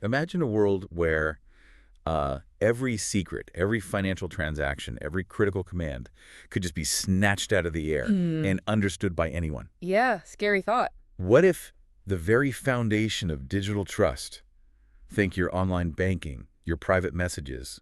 Imagine a world where every secret, every financial transaction, every critical command could just be snatched out of the air and understood by anyone. Yeah, scary thought. What if the very foundation of digital trust, think your online banking, your private messages,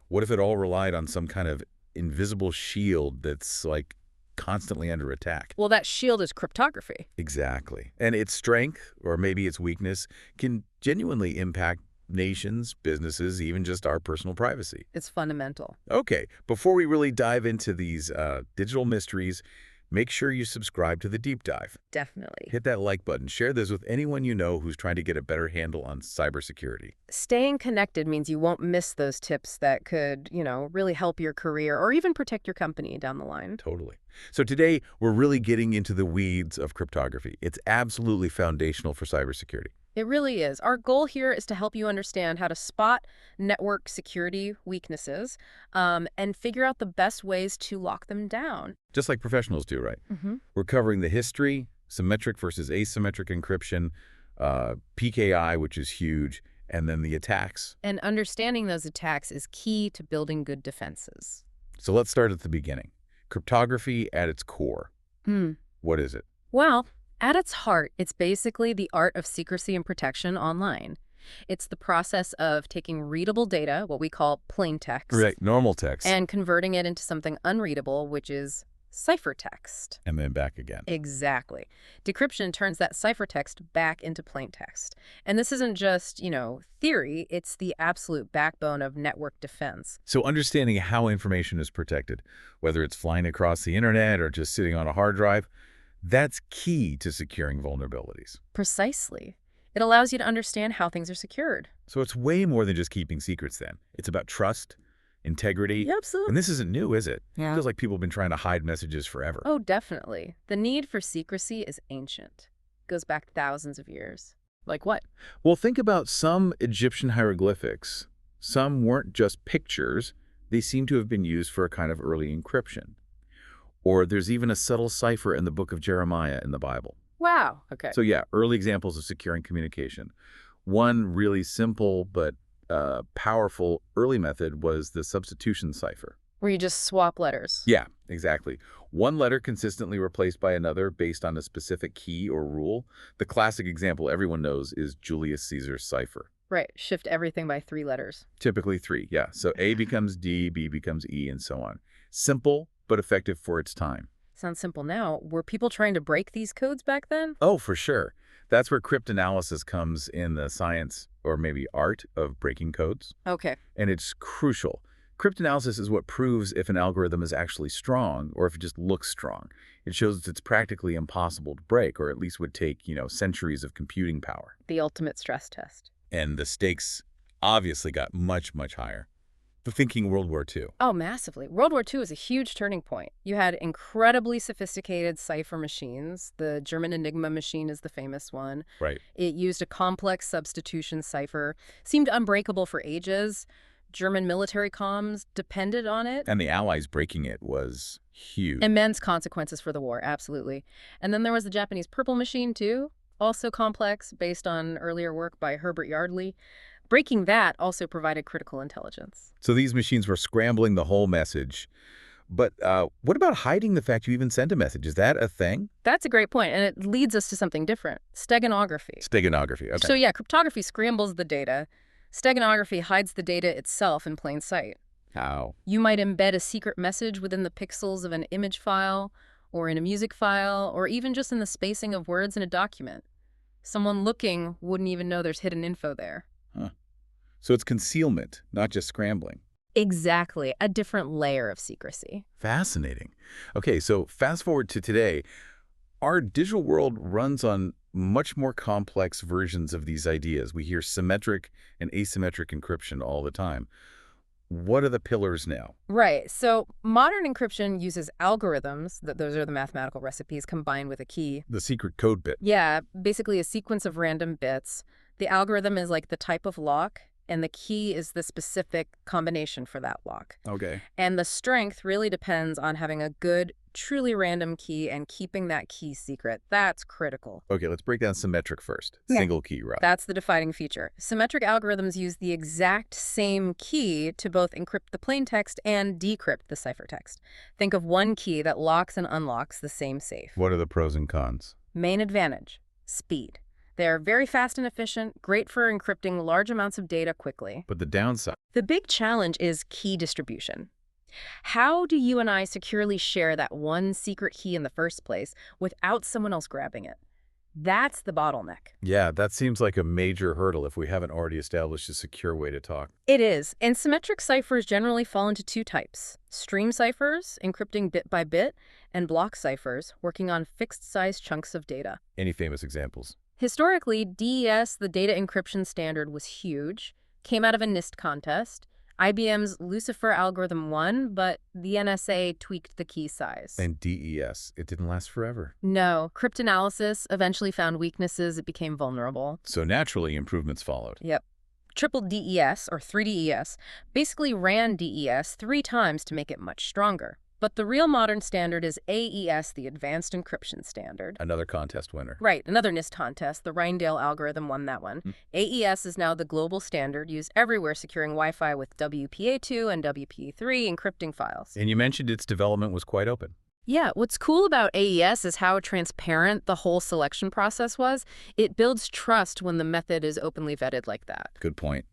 what if it all relied on some kind of invisible shield that's like constantly under attack? Well, that shield is cryptography. Exactly. And its strength, or maybe its weakness, can genuinely impact nations, businesses, even just our personal privacy. It's fundamental. Okay, before we really dive into these digital mysteries, make sure you subscribe to the deep dive. Definitely. Hit that like button. Share this with anyone you know who's trying to get a better handle on cybersecurity. Staying connected means you won't miss those tips that could, really help your career or even protect your company down the line. Totally. So today, we're really getting into the weeds of cryptography. It's absolutely foundational for cybersecurity. It really is. Our goal here is to help you understand how to spot network security weaknesses and figure out the best ways to lock them down. Just like professionals do, right? Mm-hmm. We're covering the history, symmetric versus asymmetric encryption, PKI, which is huge, and then the attacks. And understanding those attacks is key to building good defenses. So let's start at the beginning. Cryptography at its core. What is it? Well, at its heart, it's basically the art of secrecy and protection online. It's the process of taking readable data, what we call plain text, Right, normal text. and converting it into something unreadable, which is ciphertext. And then back again. Exactly. Decryption turns that ciphertext back into plain text. And this isn't just, theory, it's the absolute backbone of network defense. So understanding how information is protected, whether it's flying across the internet or just sitting on a hard drive, that's key to securing vulnerabilities. Precisely. It allows you to understand how things are secured. So it's way more than just keeping secrets then. It's about trust, integrity. Yeah, absolutely. And this isn't new, is it? Yeah. It feels like people have been trying to hide messages forever. Oh, definitely. The need for secrecy is ancient. It goes back thousands of years. Like what? Well, think about some Egyptian hieroglyphics. Some weren't just pictures. They seem to have been used for a kind of early encryption. Or there's even a subtle cipher in the book of Jeremiah in the Bible. Wow. Okay. So yeah, early examples of securing communication. One really simple but powerful early method was the substitution cipher. Where you just swap letters. Yeah, exactly. One letter consistently replaced by another based on a specific key or rule. The classic example everyone knows is Julius Caesar's cipher. Right. Shift everything by 3 letters. Typically 3, yeah. So A becomes D, B becomes E, and so on. Simple, but effective for its time. Sounds simple now. Were people trying to break these codes back then? Oh, for sure. That's where cryptanalysis comes in, the science or maybe art of breaking codes. Okay. And it's crucial. Cryptanalysis is what proves if an algorithm is actually strong or if it just looks strong. It shows that it's practically impossible to break, or at least would take, centuries of computing power. The ultimate stress test. And the stakes obviously got much, much higher. Thinking World War II. Oh, massively. World War II is a huge turning point. You had incredibly sophisticated cipher machines. The German Enigma machine is the famous one. Right. It used a complex substitution cipher, seemed unbreakable for ages. German military comms depended on it. And the Allies breaking it was huge. Immense consequences for the war, absolutely. And then there was the Japanese Purple machine, too. Also complex, based on earlier work by Herbert Yardley. Breaking that also provided critical intelligence. So these machines were scrambling the whole message. But what about hiding the fact you even sent a message? Is that a thing? That's a great point, and it leads us to something different. Steganography. Steganography, okay. So yeah, cryptography scrambles the data. Steganography hides the data itself in plain sight. How? You might embed a secret message within the pixels of an image file, or in a music file, or even just in the spacing of words in a document. Someone looking wouldn't even know there's hidden info there. Huh. So it's concealment, not just scrambling. Exactly. A different layer of secrecy. Fascinating. Okay, so fast forward to today. Our digital world runs on much more complex versions of these ideas. We hear symmetric and asymmetric encryption all the time. What are the pillars now? Right. So modern encryption uses algorithms, those are the mathematical recipes, combined with a key. The secret code bit. Yeah, basically a sequence of random bits. The algorithm is like the type of lock, and the key is the specific combination for that lock. Okay. And the strength really depends on having a good, truly random key and keeping that key secret. That's critical. Okay, let's break down symmetric first. Yeah. Single key route. That's the defining feature. Symmetric algorithms use the exact same key to both encrypt the plain text and decrypt the ciphertext. Think of one key that locks and unlocks the same safe. What are the pros and cons? Main advantage, speed. They're very fast and efficient, great for encrypting large amounts of data quickly. But the downside? The big challenge is key distribution. How do you and I securely share that one secret key in the first place without someone else grabbing it? That's the bottleneck. Yeah, that seems like a major hurdle if we haven't already established a secure way to talk. It is, and symmetric ciphers generally fall into two types: stream ciphers, encrypting bit by bit, and block ciphers, working on fixed-size chunks of data. Any famous examples? Historically, DES, the data encryption standard, was huge, came out of a NIST contest. IBM's Lucifer algorithm won, but the NSA tweaked the key size. And DES, it didn't last forever. No, Cryptanalysis eventually found weaknesses. It became vulnerable. So naturally, improvements followed. Yep. Triple DES, or 3DES, basically ran DES 3 times to make it much stronger. But the real modern standard is AES, the Advanced Encryption Standard. Another contest winner. Right, another NIST contest. The Rindale algorithm won that one. AES is now the global standard, used everywhere, securing Wi-Fi with WPA2 and WPA3 encrypting files. And you mentioned its development was quite open. Yeah, what's cool about AES is how transparent the whole selection process was. It builds trust when the method is openly vetted like that. Good point.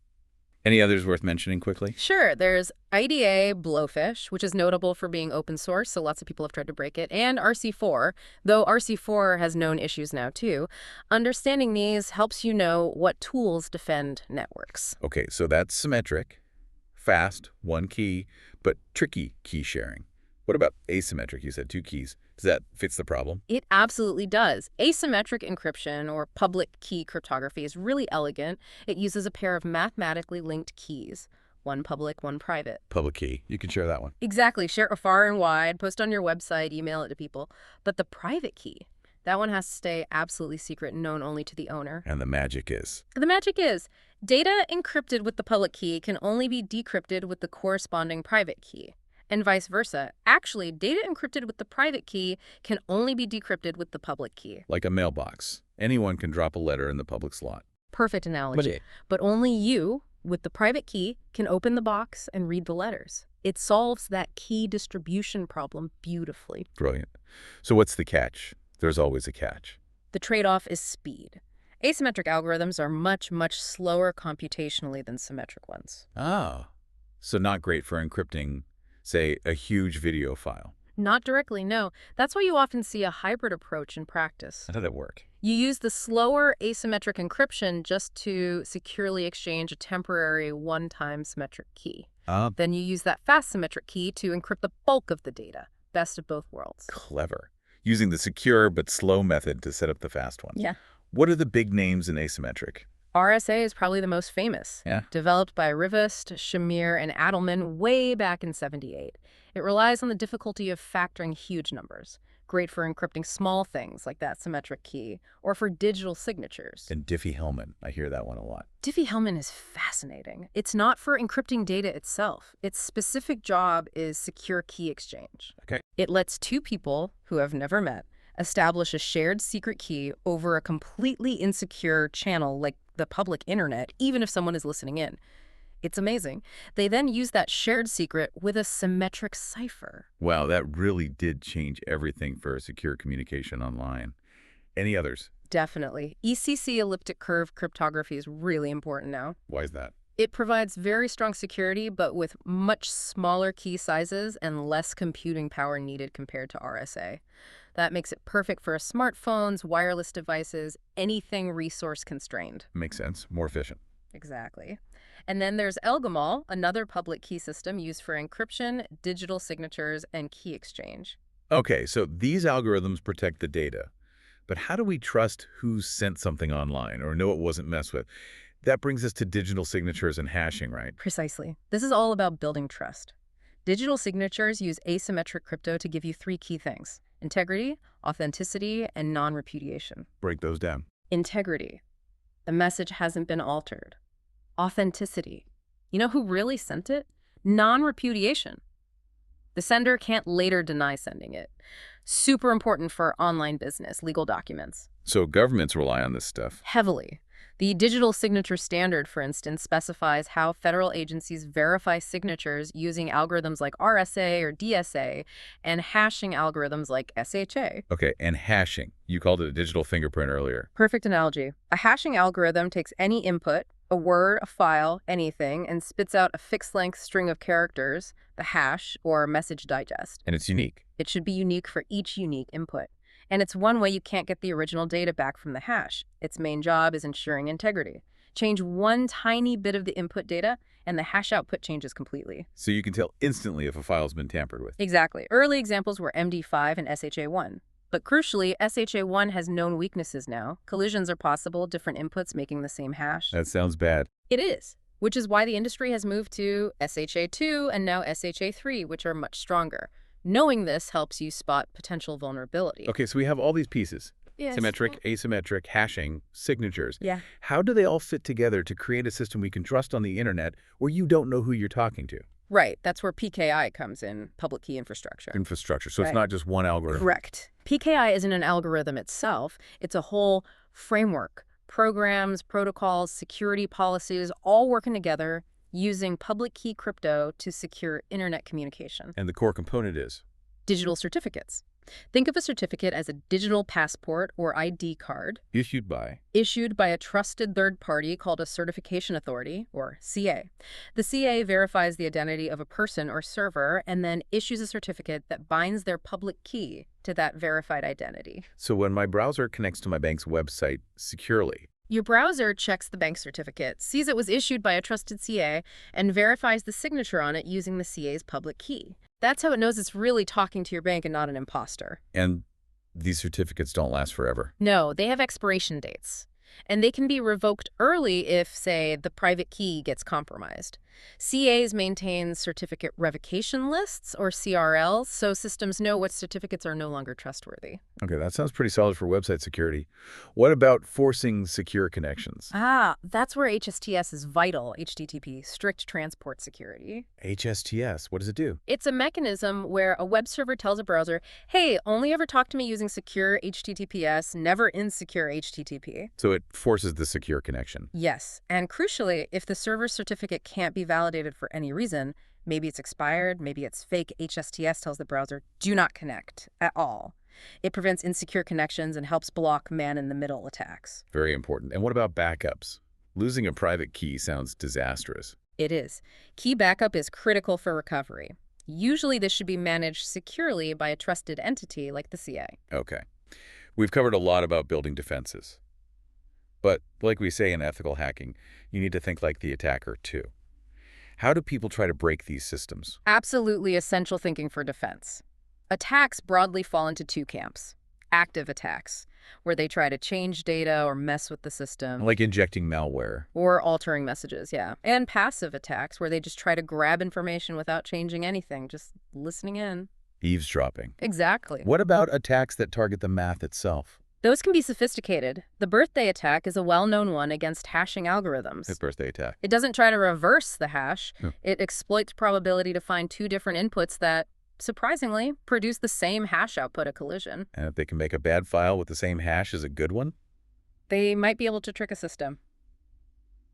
Any others worth mentioning quickly? Sure, there's IDA Blowfish, which is notable for being open source, so lots of people have tried to break it, and RC4, though RC4 has known issues now too. Understanding these helps you know what tools defend networks. Okay, so that's symmetric, fast, one key, but tricky key sharing. What about asymmetric? You said 2 keys. Does that fits the problem? It absolutely does. Asymmetric encryption, or public key cryptography, is really elegant. It uses a pair of mathematically linked keys, one public, one private. Public key. You can share that one. Exactly. Share it far and wide, post on your website, email it to people. But the private key, that one has to stay absolutely secret and known only to the owner. And the magic is? The magic is, data encrypted with the public key can only be decrypted with the corresponding private key. And vice versa. Actually, data encrypted with the private key can only be decrypted with the public key. Like a mailbox. Anyone can drop a letter in the public slot. Perfect analogy. But only you, with the private key, can open the box and read the letters. It solves that key distribution problem beautifully. Brilliant. So what's the catch? There's always a catch. The trade-off is speed. Asymmetric algorithms are much, much slower computationally than symmetric ones. Ah, so not great for encrypting, say, a huge video file. Not directly, no. That's why you often see a hybrid approach in practice. How does that work? You use the slower asymmetric encryption just to securely exchange a temporary one-time symmetric key. Then you use that fast symmetric key to encrypt the bulk of the data. Best of both worlds. Clever. Using the secure but slow method to set up the fast one. Yeah. What are the big names in asymmetric? RSA is probably the most famous. Yeah. Developed by Rivest, Shamir, and Adelman way back in '78. It relies on the difficulty of factoring huge numbers. Great for encrypting small things like that symmetric key, or for digital signatures. And Diffie-Hellman. I hear that one a lot. Diffie-Hellman is fascinating. It's not for encrypting data itself. Its specific job is secure key exchange. Okay. It lets 2 people who have never met establish a shared secret key over a completely insecure channel like the public internet, even if someone is listening in. It's amazing. They then use that shared secret with a symmetric cipher. Wow, that really did change everything for secure communication online. Any others? Definitely. ECC elliptic curve cryptography is really important now. Why is that? It provides very strong security, but with much smaller key sizes and less computing power needed compared to RSA. That makes it perfect for smartphones, wireless devices, anything resource constrained. Makes sense. More efficient. Exactly. And then there's ElGamal, another public key system used for encryption, digital signatures, and key exchange. Okay, so these algorithms protect the data. But how do we trust who sent something online or know it wasn't messed with? That brings us to digital signatures and hashing, right? Precisely. This is all about building trust. Digital signatures use asymmetric crypto to give you 3 key things: integrity, authenticity, and non-repudiation. Break those down. Integrity. The message hasn't been altered. Authenticity. You know who really sent it? Non-repudiation. The sender can't later deny sending it. Super important for online business, legal documents. So governments rely on this stuff. Heavily. The Digital Signature Standard, for instance, specifies how federal agencies verify signatures using algorithms like RSA or DSA and hashing algorithms like SHA. Okay, and hashing. You called it a digital fingerprint earlier. Perfect analogy. A hashing algorithm takes any input, a word, a file, anything, and spits out a fixed-length string of characters, the hash, or message digest. And it's unique. It should be unique for each unique input. And it's one way you can't get the original data back from the hash. Its main job is ensuring integrity. Change one tiny bit of the input data, and the hash output changes completely. So you can tell instantly if a file's been tampered with. Exactly. Early examples were MD5 and SHA-1. But crucially, SHA-1 has known weaknesses now. Collisions are possible, different inputs making the same hash. That sounds bad. It is, which is why the industry has moved to SHA-2 and now SHA-3, which are much stronger. Knowing this helps you spot potential vulnerability. Okay, so we have all these pieces. Yes. Symmetric, asymmetric, hashing, signatures. Yeah. How do they all fit together to create a system we can trust on the internet where you don't know who you're talking to? Right. That's where PKI comes in, public key infrastructure. Infrastructure. So Right. it's not just one algorithm. Correct. PKI isn't an algorithm itself. It's a whole framework. Programs, protocols, security policies, all working together using public key crypto to secure internet communication. And the core component is? Digital certificates. Think of a certificate as a digital passport or ID card Issued by? issued by a trusted third party called a certification authority, or CA. The CA verifies the identity of a person or server and then issues a certificate that binds their public key to that verified identity. So when my browser connects to my bank's website securely, Your browser checks the bank certificate, sees it was issued by a trusted CA, and verifies the signature on it using the CA's public key. That's how it knows it's really talking to your bank and not an imposter. and these certificates don't last forever. No, they have expiration dates. And they can be revoked early if, say, the private key gets compromised. CAs maintain certificate revocation lists, or CRLs, so systems know what certificates are no longer trustworthy. Okay, that sounds pretty solid for website security. What about forcing secure connections? That's where HSTS is vital, HTTP, strict transport security. HSTS, what does it do? It's a mechanism where a web server tells a browser, hey, only ever talk to me using secure HTTPS, never insecure HTTP. So it forces the secure connection. Yes, and crucially, if the server certificate can't be validated for any reason, maybe it's expired, maybe it's fake, HSTS tells the browser, do not connect at all. It prevents insecure connections and helps block man-in-the-middle attacks. Very important. And what about backups? Losing a private key sounds disastrous. It is. Key backup is critical for recovery. Usually this should be managed securely by a trusted entity like the CA. Okay. We've covered a lot about building defenses. But like we say in ethical hacking, you need to think like the attacker too. How do people try to break these systems? Absolutely essential thinking for defense. Attacks broadly fall into two camps. Active attacks, where they try to change data or mess with the system. Like injecting malware. Or altering messages, yeah. And passive attacks, where they just try to grab information without changing anything, just listening in. Eavesdropping. Exactly. What about attacks that target the math itself? Those can be sophisticated. The birthday attack is a well-known one against hashing algorithms. The birthday attack. It doesn't try to reverse the hash. Hmm. It exploits probability to find two different inputs that, surprisingly, produce the same hash output at collision. And if they can make a bad file with the same hash as a good one? They might be able to trick a system.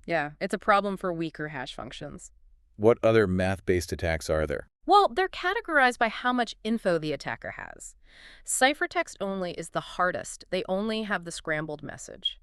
Yeah, it's a problem for weaker hash functions. What other math-based attacks are there? Well, they're categorized by how much info the attacker has. Ciphertext only is the hardest. They only have the scrambled message.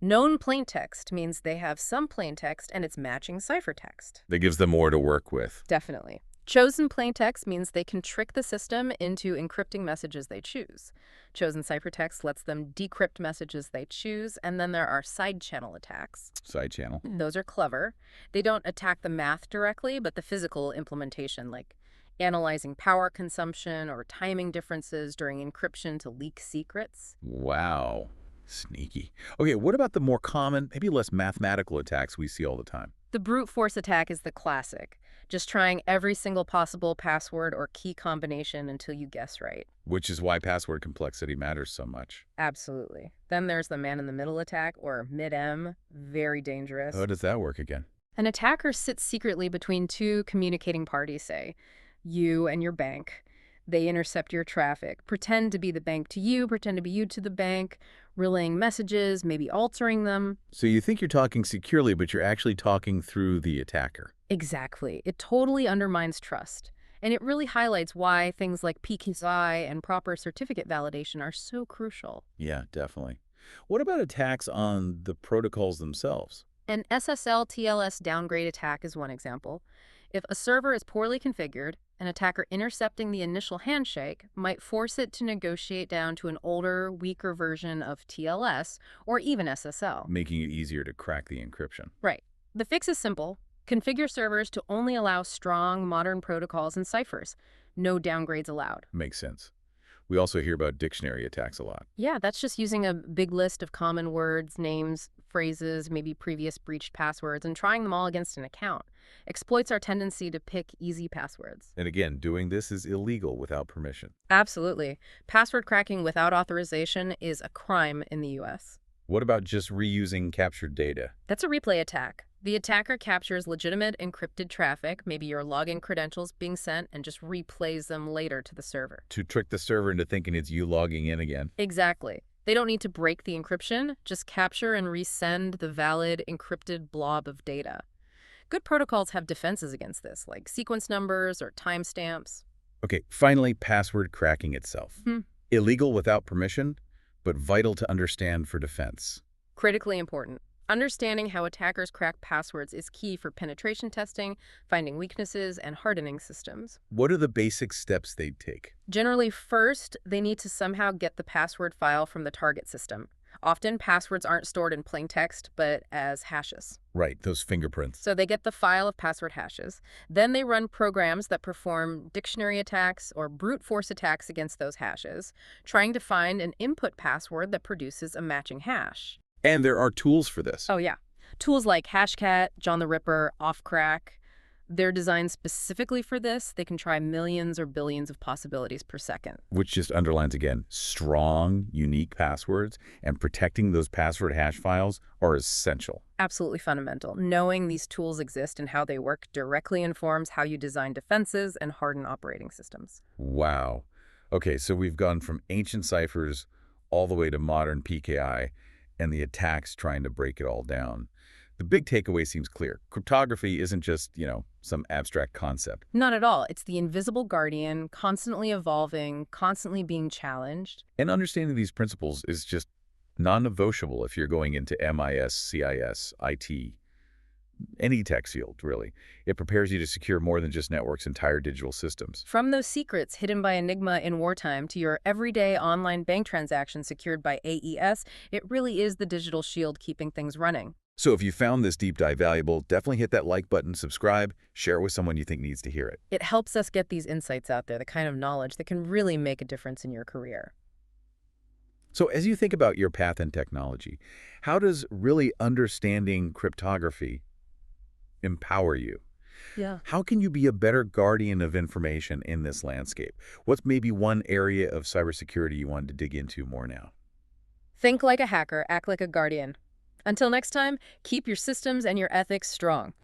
Known plaintext means they have some plaintext and it's matching ciphertext. That gives them more to work with. Definitely. Chosen plaintext means they can trick the system into encrypting messages they choose. Chosen ciphertext lets them decrypt messages they choose, and then there are side channel attacks. Side channel. Those are clever. They don't attack the math directly, but the physical implementation, like analyzing power consumption or timing differences during encryption to leak secrets. Wow. Sneaky. Okay, what about the more common, maybe less mathematical attacks we see all the time? The brute force attack is the classic, just trying every single possible password or key combination until you guess right. Which is why password complexity matters so much. Absolutely. Then there's the man-in-the-middle attack, or MitM, very dangerous. How does that work again? An attacker sits secretly between two communicating parties, say, you and your bank. They intercept your traffic, pretend to be the bank to you, pretend to be you to the bank, relaying messages, maybe altering them. So you think you're talking securely, but you're actually talking through the attacker. Exactly. It totally undermines trust. And it really highlights why things like PKI and proper certificate validation are so crucial. Yeah, definitely. What about attacks on the protocols themselves? An SSL/TLS downgrade attack is one example. If a server is poorly configured, an attacker intercepting the initial handshake might force it to negotiate down to an older, weaker version of TLS or even SSL. Making it easier to crack the encryption. Right. The fix is simple. Configure servers to only allow strong, modern protocols and ciphers. No downgrades allowed. Makes sense. We also hear about dictionary attacks a lot. Yeah, that's just using a big list of common words, names, phrases, maybe previous breached passwords, and trying them all against an account. Exploits our tendency to pick easy passwords. And again, doing this is illegal without permission. Absolutely. Password cracking without authorization is a crime in the U.S. What about just reusing captured data? That's a replay attack. The attacker captures legitimate encrypted traffic, maybe your login credentials being sent, and just replays them later to the server. To trick the server into thinking it's you logging in again. Exactly. They don't need to break the encryption, just capture and resend the valid encrypted blob of data. Good protocols have defenses against this, like sequence numbers or timestamps. Okay, finally, password cracking itself. Illegal without permission, but vital to understand for defense. Critically important. Understanding how attackers crack passwords is key for penetration testing, finding weaknesses, and hardening systems. What are the basic steps they'd take? Generally, first, they need to somehow get the password file from the target system. Often, passwords aren't stored in plain text, but as hashes. Right, those fingerprints. So they get the file of password hashes. Then they run programs that perform dictionary attacks or brute force attacks against those hashes, trying to find an input password that produces a matching hash. And there are tools for this. Oh, yeah. Tools like Hashcat, John the Ripper, Offcrack, they're designed specifically for this. They can try millions or billions of possibilities per second. Which just underlines again, strong, unique passwords and protecting those password hash files are essential. Absolutely fundamental. Knowing these tools exist and how they work directly informs how you design defenses and harden operating systems. Wow. Okay, so we've gone from ancient ciphers all the way to modern PKI and the attacks trying to break it all down. The big takeaway seems clear. Cryptography isn't just, some abstract concept. Not at all. It's the invisible guardian, constantly evolving, constantly being challenged. And understanding these principles is just non-negotiable if you're going into MIS, CIS, IT, any tech field, really. It prepares you to secure more than just networks, entire digital systems. From those secrets hidden by Enigma in wartime to your everyday online bank transaction secured by AES, it really is the digital shield keeping things running. So if you found this deep dive valuable, definitely hit that like button, subscribe, share it with someone you think needs to hear it. It helps us get these insights out there, the kind of knowledge that can really make a difference in your career. So as you think about your path in technology, how does really understanding cryptography empower you? Yeah. How can you be a better guardian of information in this landscape? What's maybe one area of cybersecurity you wanted to dig into more now? Think like a hacker, act like a guardian. Until next time, keep your systems and your ethics strong.